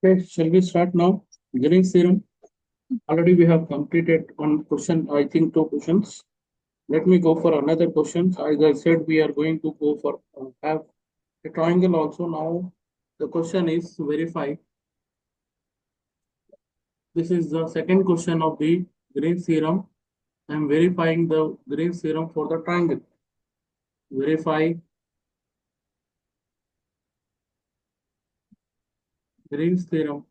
Okay, shall we start now? Green's theorem. Already we have completed one question, I think two questions. Let me go for another question. As I said, we are going to go for have a triangle also. Now the question is verify. This is the second question of the Green's theorem. I am verifying the Green's theorem for the triangle. Verify Green's theorem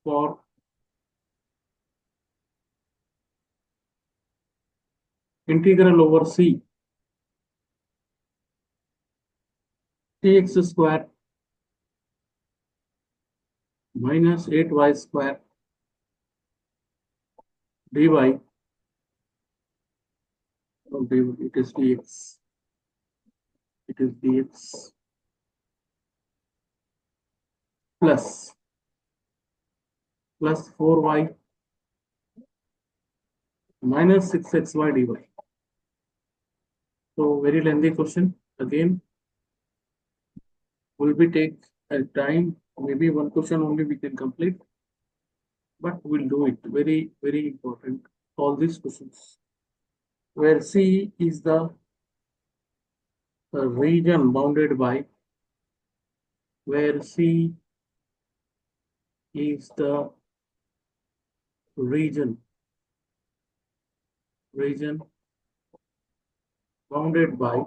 for integral over c tx square minus 8y square dy. Okay, it is dx. It is dx plus 4y minus 6xy dy. So very lengthy question. Again, will be take a time. Maybe one question only we can complete, but we'll do it. Very, very important. All these questions. Where C is the region bounded by, where C is the region bounded by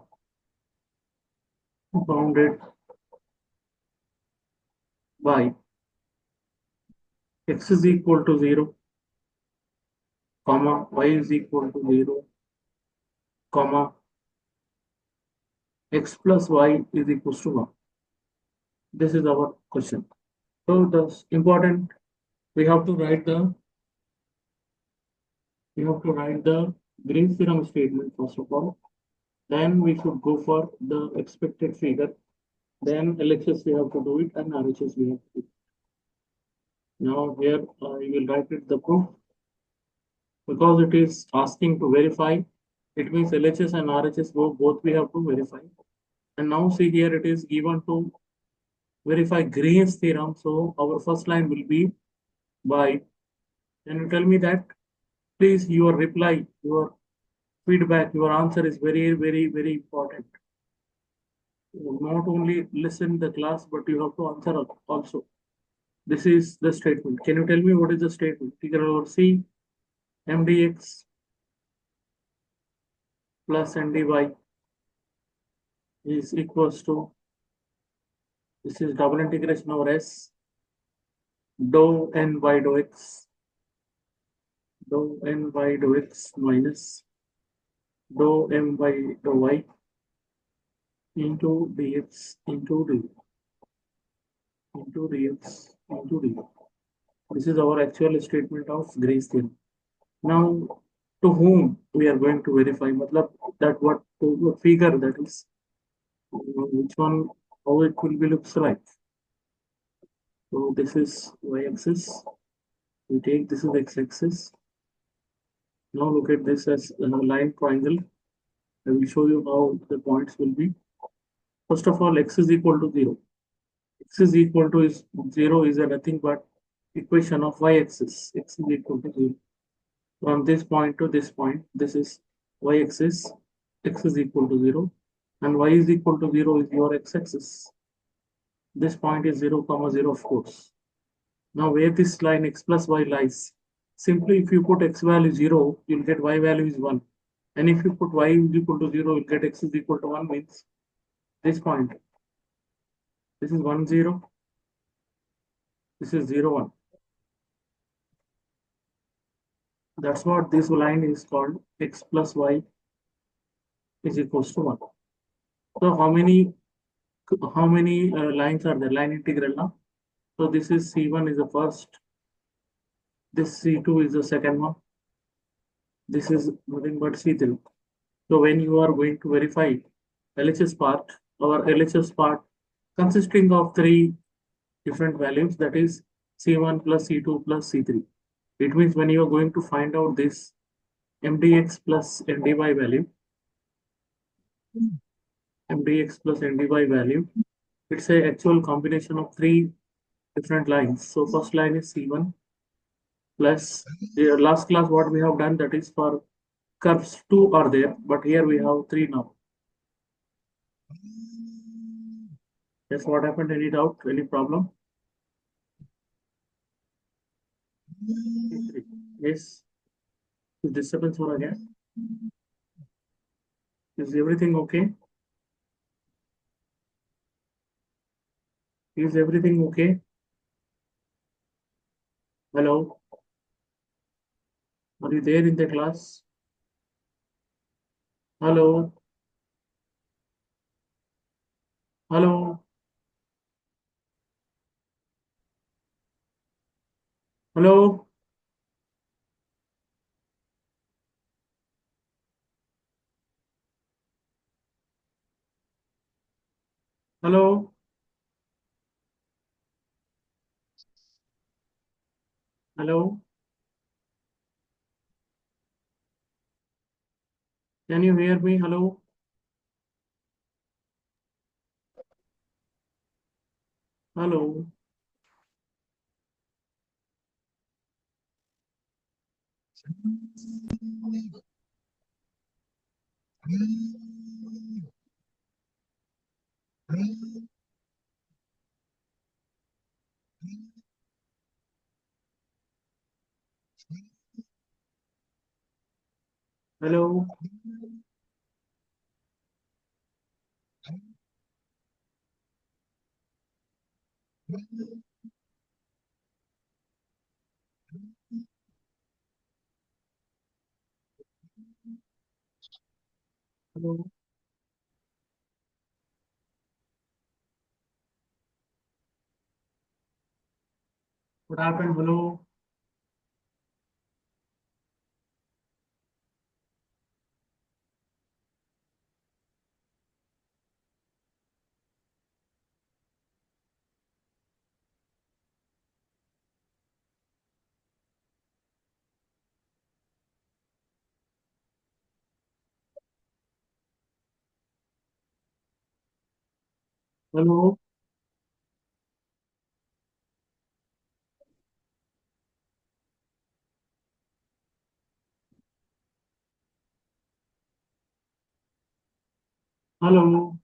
x is equal to 0, comma y is equal to 0, comma x plus y is equal to 1. This is our question. So the important, we have to write the Green's theorem statement first of all. Then we should go for the expected figure. Then LHS we have to do it and RHS we have to do it. Now here I will write it the proof, because it is asking to verify. It means LHS and RHS both we have to verify. And now see here it is given to verify Green's theorem. So our first line will be by. Can you tell me that? Please, your reply, your feedback, your answer is very, very, very important. Not only listen the class, but you have to answer also. This is the statement. Can you tell me what is the statement? Integral over C mdx plus ndy is equals to, this is double integration over S dou n by dou x minus dou m by dou y into dx into dx into dy. This is our actual statement of Green's theorem. Now, to whom we are going to verify? Matlab that what figure that is, which one, how it will be looks like. So this is y-axis. We take this is x-axis. Now look at this as a line triangle. I will show you how the points will be. First of all, x is equal to 0. X is equal to 0 is nothing but equation of y-axis. X is equal to 0. From this point to this point, this is y-axis. X is equal to 0. And y is equal to 0 is your x-axis. This point is 0, 0, of course. Now where this line x plus y lies, simply if you put x value 0, you'll get y value is 1. And if you put y is equal to 0, you'll get x is equal to 1, means this point. This is 1, 0. This is 0, 1. That's what this line is called, x plus y is equals to 1. So how many lines are there? Line integral now. So this is C1 is the first. This C2 is the second one. This is nothing but C3. So when you are going to verify LHS part, our LHS part consisting of 3 different values, that is C1 plus C2 plus C3. It means when you are going to find out this mdx plus ndy value, mdx plus ndy value. It's a actual combination of three different lines. So first line is C1 plus the last class what we have done, that is for curves two are there, but here we have three now. That's what happened. Any doubt? Any problem? Three. Yes. Is disturbance or again? Is everything okay? Is everything okay? Hello? Are you there in the class? Hello? Hello? Hello? Hello? Hello? Can you hear me? Hello? Hello? Hello? Hello? What happened? Hello? Hello? Hello?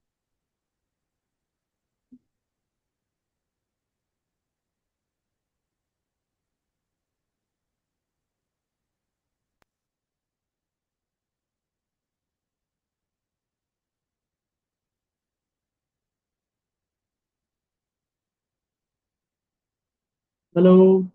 Hello?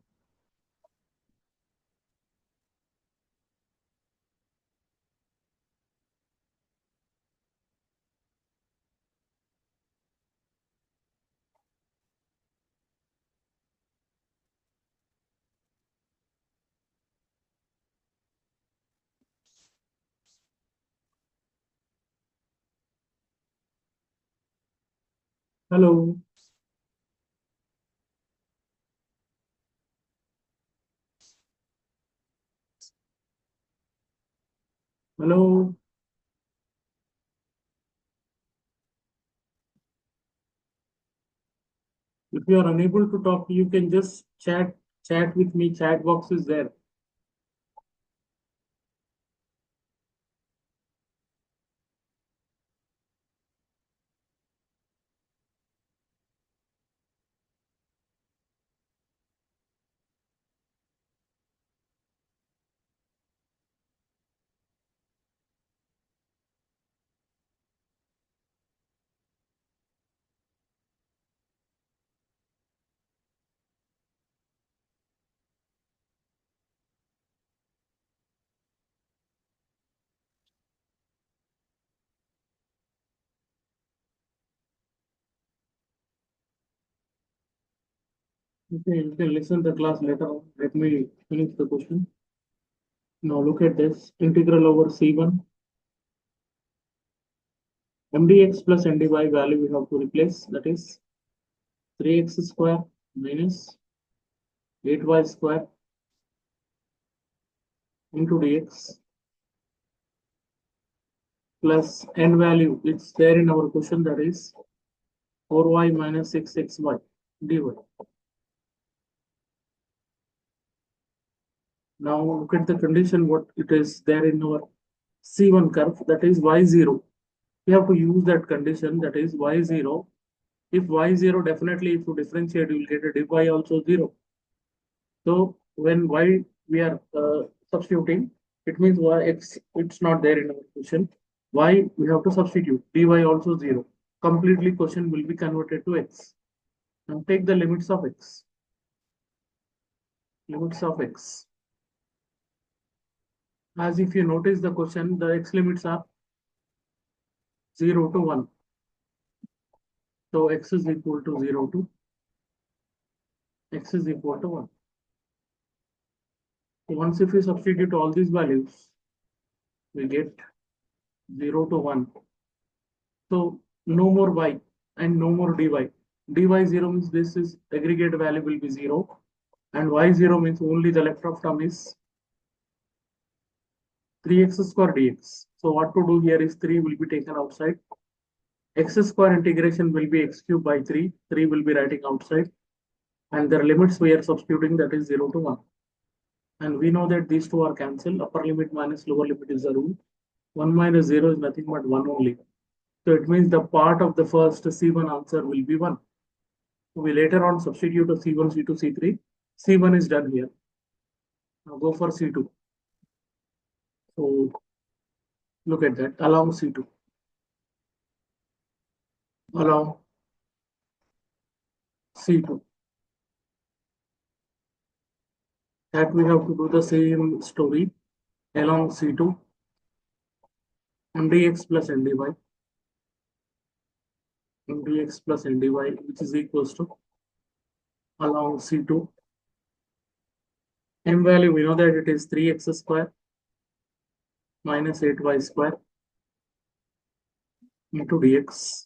Hello? Hello? If you are unable to talk, you can just chat with me. Chat box is there. Okay, you can listen the class later on. Let me finish the question. Now look at this. Integral over C1. mdx plus ndy value we have to replace. That is 3x square minus 8y square into dx plus n value. It's there in our question, that is 4y minus 6xy dy. Now look at the condition what it is there in our C1 curve, that is y0. We have to use that condition, that is y0. If y0, definitely if you differentiate, you will get a dy also 0. So when y we are substituting, it means y x, it's not there in our question. Y we have to substitute, dy also 0. Completely question will be converted to x. Now take the limits of x. Limits of x. As if you notice the question, the x limits are 0 to 1. So x is equal to 0 to x is equal to 1. So once if we substitute all these values, we get 0 to 1. So no more y and no more dy. dy 0 means this is aggregate value will be 0, and y0 means only the left of term is 3x square dx. So what to do here is 3 will be taken outside. X square integration will be x cube by 3. 3 will be writing outside. And the limits we are substituting, that is 0 to 1. And we know that these two are cancelled. Upper limit minus lower limit is the rule. 1 minus 0 is nothing but 1 only. So it means the part of the first C1 answer will be 1. We later on substitute a C1, C2, C3. C1 is done here. Now go for C2. So look at that, along C2. Along C2. That we have to do the same story along C2. Mdx plus ndy. Mdx plus ndy, which is equals to along C2. M value, we know that it is 3x square minus 8y square into dx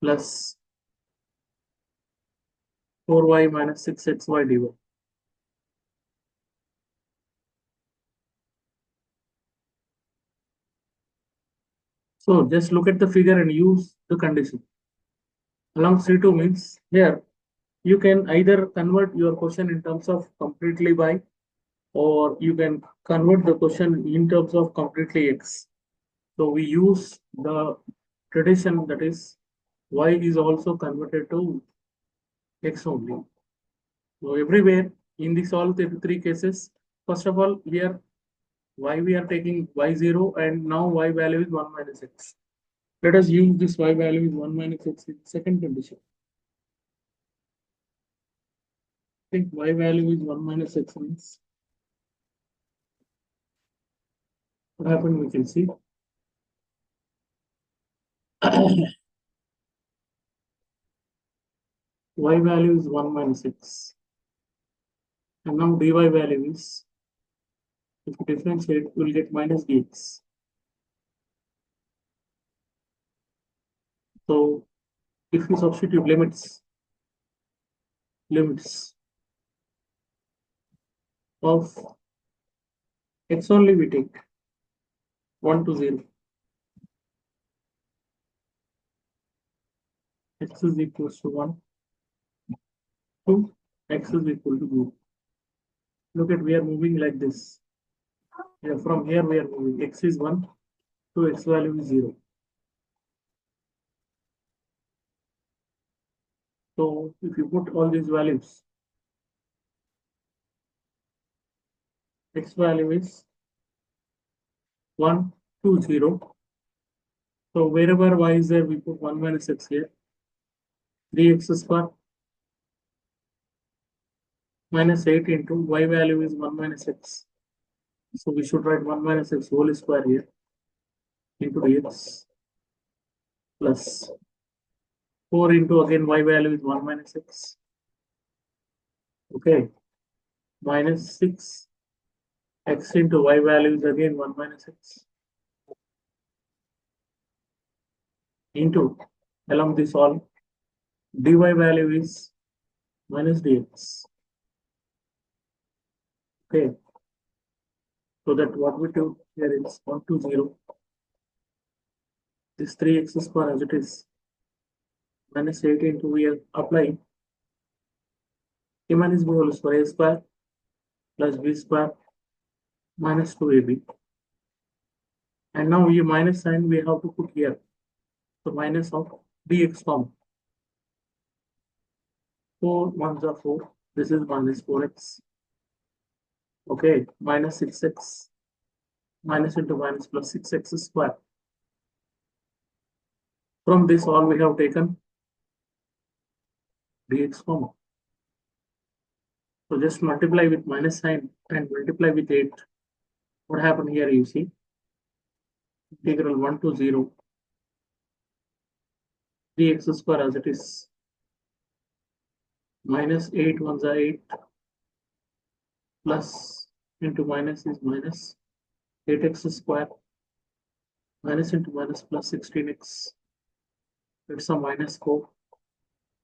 plus 4y minus 6xy dy. So just look at the figure and use the condition. Along C2 means here you can either convert your question in terms of completely y, or you can convert the question in terms of completely x. So we use the tradition, that is y is also converted to x only. So everywhere in these all three cases, first of all, here y we are taking y0, and now y value is 1 minus x. Let us use this y value is 1 minus x in second condition. I think y value is 1 minus x means what happened we can see. Y value is 1 minus x. And now dy value is, if you differentiate, you will get minus dx. So if you substitute limits of x only, we take 1 to 0. X is equals to 1 to x is equal to 0. Look at, we are moving like this. Yeah, from here we are moving. X is 1 to x value is 0. So if you put all these values, x value is 1 to 0. So wherever y is there, we put 1 minus x here. 3x square minus 8 into y value is 1 minus x. So we should write 1 minus x whole square here into dx plus 4 into, again y value is 1 minus x. Okay, minus 6 x into y value is again 1 minus x into, along this all, dy value is minus dx. Okay, so that what we do here is 1 to 0. this 3x square as it is, minus 8 into we are applying a minus b whole square, a square plus b square minus 2ab. And now we minus sign we have to put here. So minus of dx common. 4 ones are 4. This is minus 4x. Okay, minus 6x. Minus into minus plus 6x square. From this all we have taken dx common. So just multiply with minus sign and multiply with 8. What happened here you see? Integral 1 to 0 dx square as it is. Minus 8 ones are 8 plus into minus is minus 8x square minus into minus plus 16x. It's a minus 4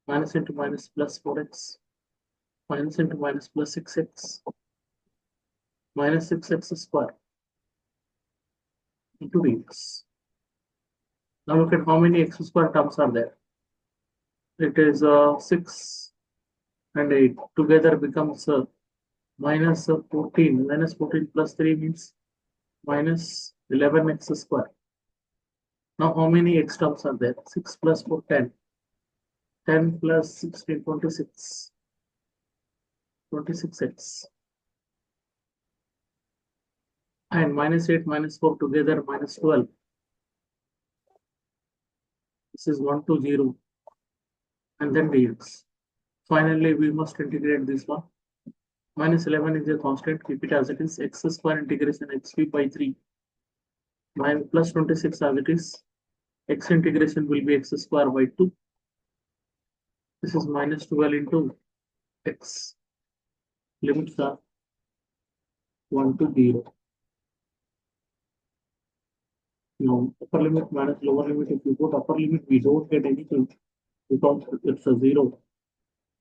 minus into minus plus 4x minus into minus plus 6x minus 6x square into dx. Now look at how many x square terms are there. It is 6 and 8 together becomes minus 14. Minus 14 plus 3 means minus 11x square. Now how many x terms are there? 6 plus 4, 10. 10 plus 16, 26. 26x. And minus 8 minus 4 together minus 12. This is 1 to 0. And then dx. Finally, we must integrate this one. Minus 11 is a constant. Keep it as it is. X square integration x cube by 3. Minus plus 26 as it is. X integration will be x square by 2. This is minus 12 into x. Limits are 1 to 0. Now, upper limit minus lower limit. If you put upper limit, we don't get anything because it's a 0.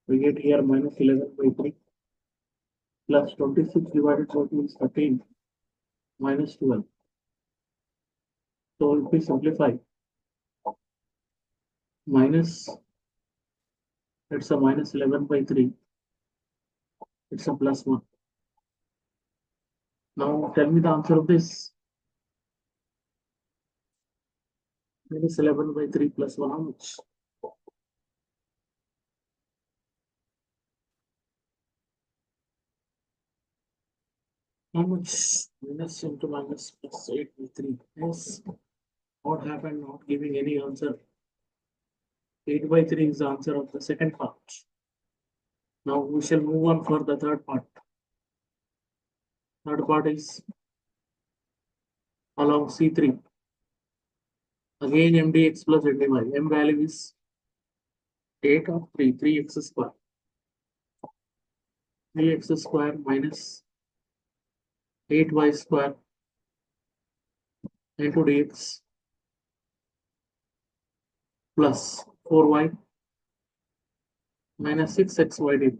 We get here minus 11 by 3 plus 26 divided by 2 is 13 minus 12. So if we simplify, minus, it's a minus 11 by 3. It's a plus 1. Now tell me the answer of this. Minus 11 by 3 plus 1, how much? How much? Minus into minus plus 8 by 3. Yes. What happened? Not giving any answer. 8 by 3 is the answer of the second part. Now we shall move on for the third part. Third part is along C3. Again mdx plus ndy. M value is 8 of 3, 3x square. 3x square minus 8y square into dx plus 4y minus 6xy dt.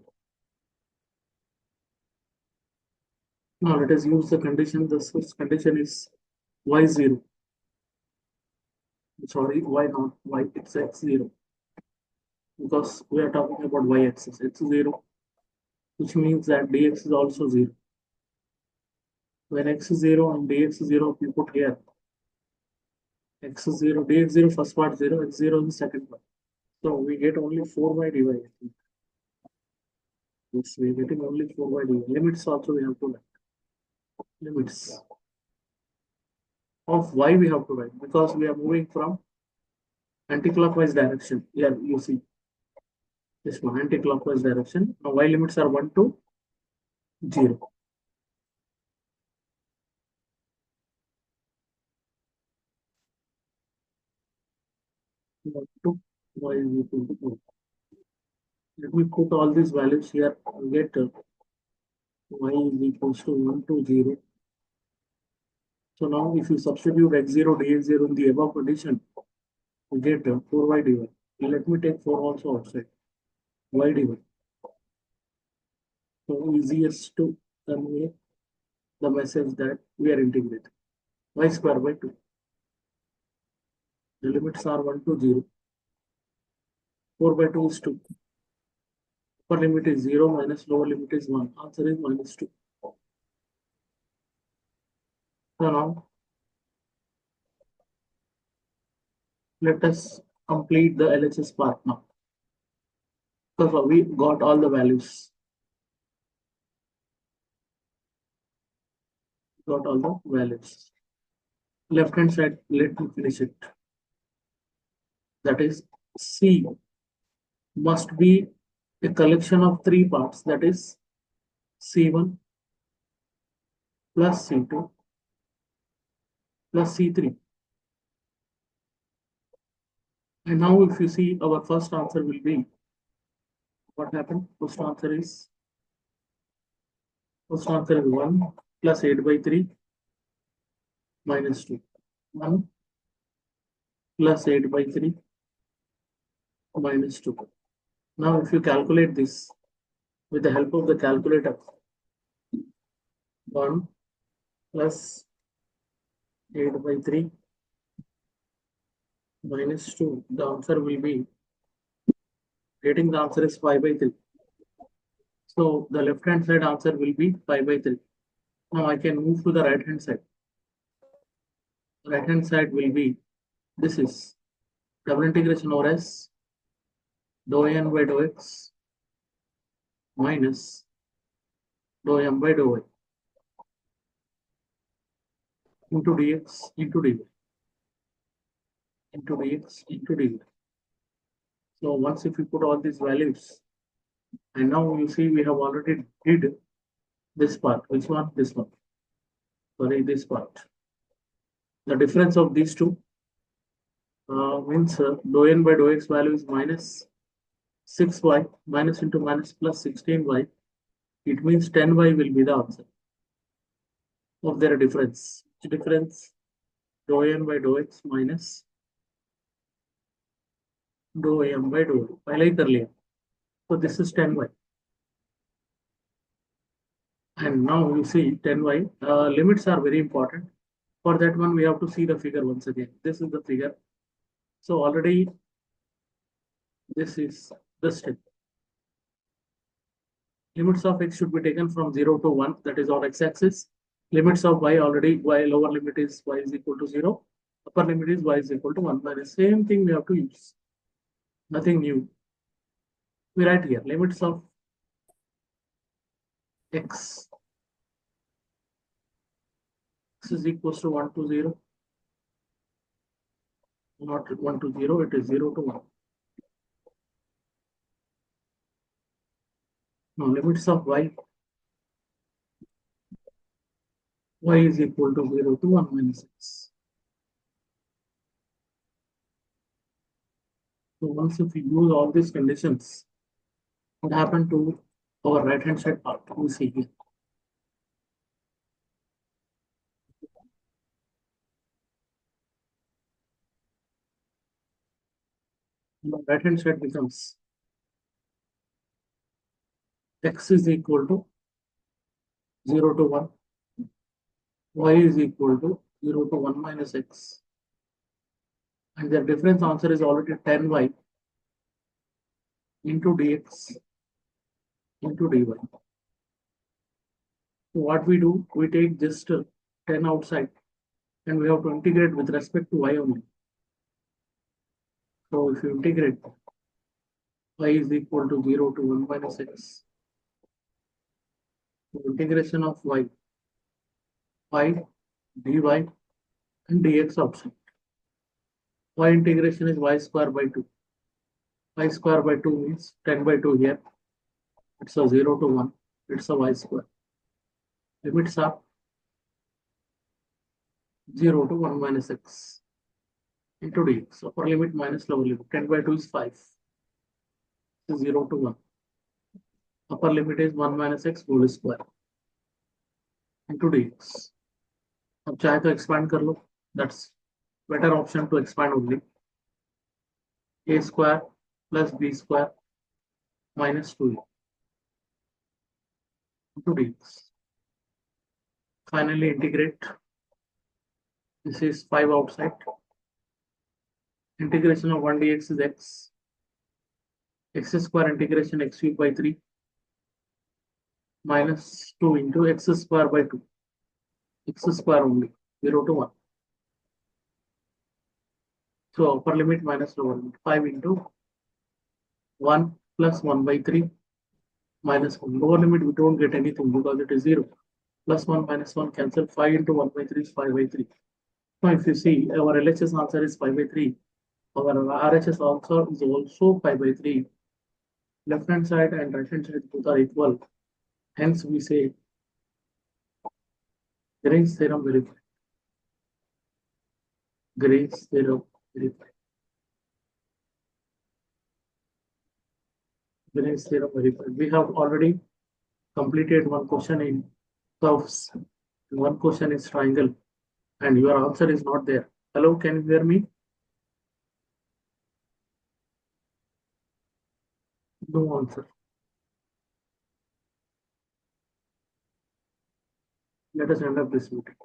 Now let us use the condition. The first condition is y0. Sorry, why not y? It's x0 because we are talking about y-axis. X0, which means that dx is also 0. When x is 0 and dx is 0, we put here x is 0, dx 0, first part 0, x 0 in the second part. So we get only 4y dy. Yes, we are getting only 4y dy. Limits also we have to write. Limits of y we have to write because we are moving from anti-clockwise direction. Here you see this one anti-clockwise direction. Now y limits are 1 to 0. To y is equal to 1. Let me put all these values here and get y is equals to 1 to 0. So now if you substitute x0 dx0 in the above condition, you get 4y dy. Let me take 4 also outside. Y dy. So easiest to convey the message that we are integrating. Y square by 2. The limits are 1 to 0. 4 by 2 is 2. Upper limit is 0 minus lower limit is 1. Answer is minus 2. So now let us complete the LHS part now. So we got all the values. Got all the values. Left hand side, let me finish it. That is C must be a collection of three parts. That is C1 plus C2 plus C3. And now if you see, our first answer will be, what happened? First answer is 1 plus 8 by 3 minus 2. 1 plus 8 by 3 minus 2. Now if you calculate this with the help of the calculator, 1 plus 8 by 3 minus 2, the answer will be, getting the answer is 5 by 3. So the left hand side answer will be 5 by 3. Now I can move to the right hand side. Right hand side will be, this is double integration over s dou n by dou x minus dou m by dou y into dx into dy into dx into dy. So once if you put all these values, and now you see we have already did this part. Which one? This one. Sorry, this part. The difference of these two means dou n by dou x value is minus 6y minus into minus plus 16y. It means 10y will be the answer of their difference. Which difference? Dou n by dou x minus dou m by dou y. I like earlier. So this is 10y. And now you see 10y. Limits are very important. For that one, we have to see the figure once again. This is the figure. So already this is the step. Limits of x should be taken from 0 to 1. That is on x-axis. Limits of y already, y lower limit is y is equal to 0. Upper limit is y is equal to 1 minus. Same thing we have to use. Nothing new. We write here limits of x. X is equals to 1 to 0. Not 1 to 0, it is 0 to 1. Now limits of y. Y is equal to 0 to 1 minus x. So once if we use all these conditions, what happened to our right hand side part? We see here. The right hand side becomes x is equal to 0 to 1, y is equal to 0 to 1 minus x. And their difference answer is already 10y into dx into dy. So what we do, we take just 10 outside and we have to integrate with respect to y only. So if you integrate, y is equal to 0 to 1 minus x. So integration of y dy and dx outside. Y integration is y square by 2. Y square by 2 means 10 by 2 here. It's a 0 to 1. It's a y square. Limits are 0 to 1 minus x into dx. Upper limit minus lower limit. 10 by 2 is 5. So 0 to 1. Upper limit is 1 minus x whole square into dx. अब चाहे तो expand कर लो. That's better option to expand only. A square plus b square minus 2a into dx. Finally integrate. This is 5 outside. Integration of 1 dx is x square integration x cube by 3 minus 2 into x square by 2, x square only, 0 to 1. So upper limit minus lower limit, 5 into 1 plus 1 by 3 minus 1. Lower limit we don't get anything because it is 0. Plus 1 minus 1 cancel, 5 into 1 by 3 is 5 by 3. Now if you see our LHS answer is 5 by 3, our RHS answer is also 5 by 3. Left hand side and right hand side both are equal. Hence we say Green's theorem verified. Green's theorem verified. Green's theorem verified. We have already completed one question in curves, one question is triangle, and your answer is not there. Hello, can you hear me? No answer. Let us end up this meeting.